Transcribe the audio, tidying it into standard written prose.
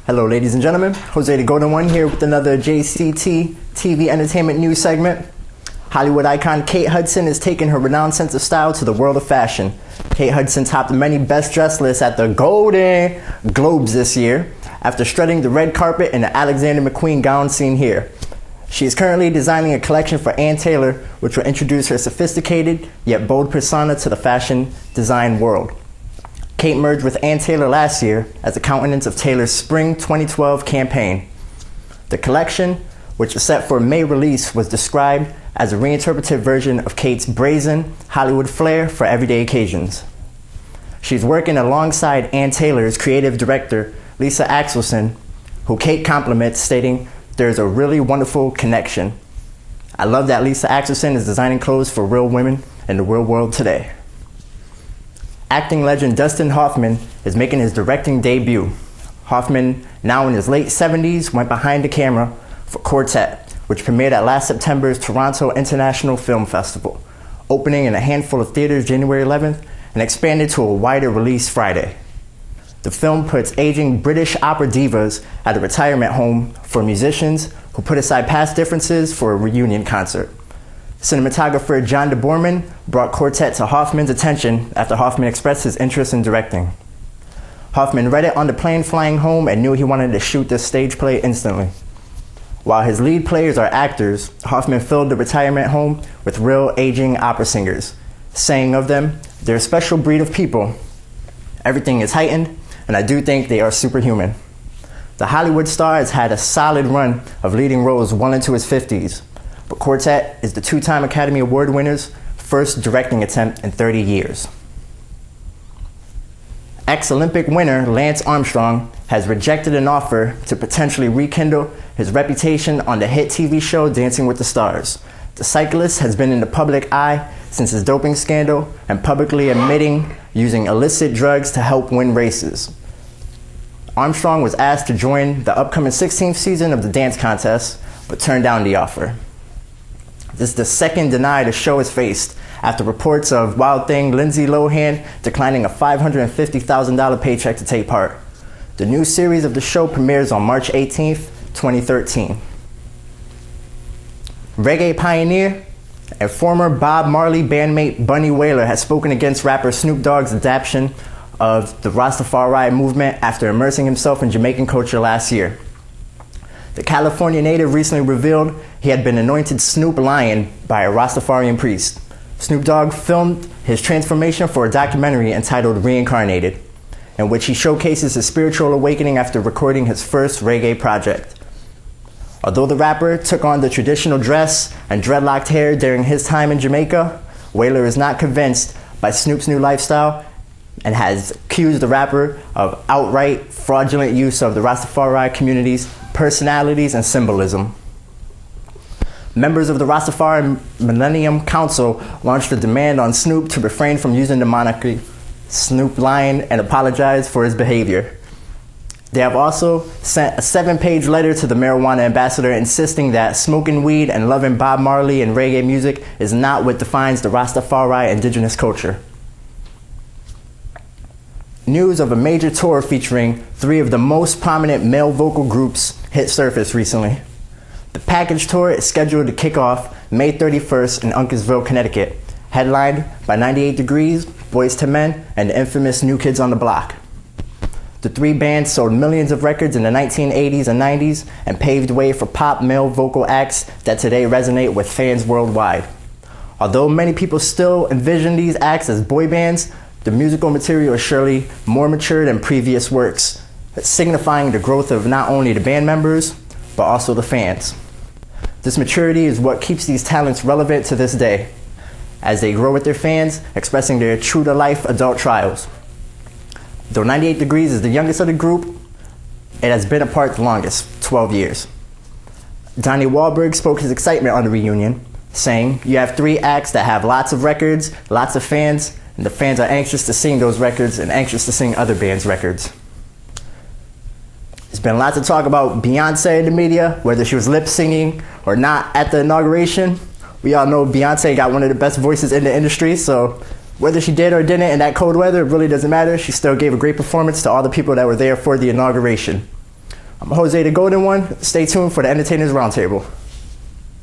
Hello, ladies and gentlemen. Jose the Golden One here with another JCT Tv Entertainment News segment. Hollywood icon Kate Hudson is taking her renowned sense of style to the world of fashion. Kate Hudson topped many best dressed lists at the Golden Globes this year after strutting the red carpet in the Alexander McQueen gown seen here. She is currently designing a collection for Ann Taylor, which will introduce her sophisticated yet bold persona to the fashion design world. Kate merged with Ann Taylor last year as the countenance of Taylor's Spring 2012 campaign. The collection, which was set for a May release, was described as a reinterpreted version of Kate's brazen Hollywood flair for everyday occasions. She's working alongside Ann Taylor's creative director, Lisa Axelson, who Kate compliments, stating, "There's a really wonderful connection. I love that Lisa Axelson is designing clothes for real women in the real world today." Acting legend Dustin Hoffman is making his directing debut. Hoffman, now in his late 70s, went behind the camera for Quartet, which premiered at last September's Toronto International Film Festival, opening in a handful of theaters January 11th and expanded to a wider release Friday. The film puts aging British opera divas at a retirement home for musicians who put aside past differences for a reunion concert. Cinematographer John DeBoerman brought Quartet to Hoffman's attention after Hoffman expressed his interest in directing. Hoffman read it on the plane flying home and knew he wanted to shoot this stage play instantly. While his lead players are actors, Hoffman filled the retirement home with real aging opera singers, saying of them, "They're a special breed of people. Everything is heightened, and I do think they are superhuman." The Hollywood star has had a solid run of leading roles well into his 50s, but Quartet is the two-time Academy Award winner's first directing attempt in 30 years. Ex-Olympic winner Lance Armstrong has rejected an offer to potentially rekindle his reputation on the hit TV show Dancing with the Stars. The cyclist has been in the public eye since his doping scandal and publicly admitting using illicit drugs to help win races. Armstrong was asked to join the upcoming 16th season of the dance contest, but turned down the offer. This is the second deny the show has faced after reports of Wild Thing Lindsay Lohan declining a $550,000 paycheck to take part. The new series of the show premieres on March 18th, 2013. Reggae pioneer and former Bob Marley bandmate Bunny Wailer has spoken against rapper Snoop Dogg's adoption of the Rastafari movement after immersing himself in Jamaican culture last year. The California native recently revealed he had been anointed Snoop Lion by a Rastafarian priest. Snoop Dogg filmed his transformation for a documentary entitled Reincarnated, in which he showcases his spiritual awakening after recording his first reggae project. Although the rapper took on the traditional dress and dreadlocked hair during his time in Jamaica, Wailer is not convinced by Snoop's new lifestyle and has accused the rapper of outright fraudulent use of the Rastafari community's personalities and symbolism. Members of the Rastafari Millennium Council launched a demand on Snoop to refrain from using the moniker Snoop Lion and apologize for his behavior. They have also sent a 7-page letter to the marijuana ambassador insisting that smoking weed and loving Bob Marley and reggae music is not what defines the Rastafari indigenous culture. News of a major tour featuring 3 of the most prominent male vocal groups hit surface recently. The package tour is scheduled to kick off May 31st in Uncasville, Connecticut, headlined by 98 Degrees, Boyz II Men, and the infamous New Kids on the Block. The 3 bands sold millions of records in the 1980s and 90s and paved the way for pop male vocal acts that today resonate with fans worldwide. Although many people still envision these acts as boy bands, the musical material is surely more mature than previous works, signifying the growth of not only the band members, but also the fans. This maturity is what keeps these talents relevant to this day, as they grow with their fans, expressing their true-to-life adult trials. Though 98 Degrees is the youngest of the group, it has been apart the longest, 12 years. Donnie Wahlberg spoke his excitement on the reunion, saying, "You have 3 acts that have lots of records, lots of fans, and the fans are anxious to sing those records and anxious to sing other bands' records." There's been lots of talk about Beyonce in the media, whether she was lip singing or not at the inauguration. We all know Beyonce got one of the best voices in the industry, so whether she did or didn't in that cold weather, it really doesn't matter. She still gave a great performance to all the people that were there for the inauguration. I'm Jose the Golden One. Stay tuned for the Entertainers Roundtable.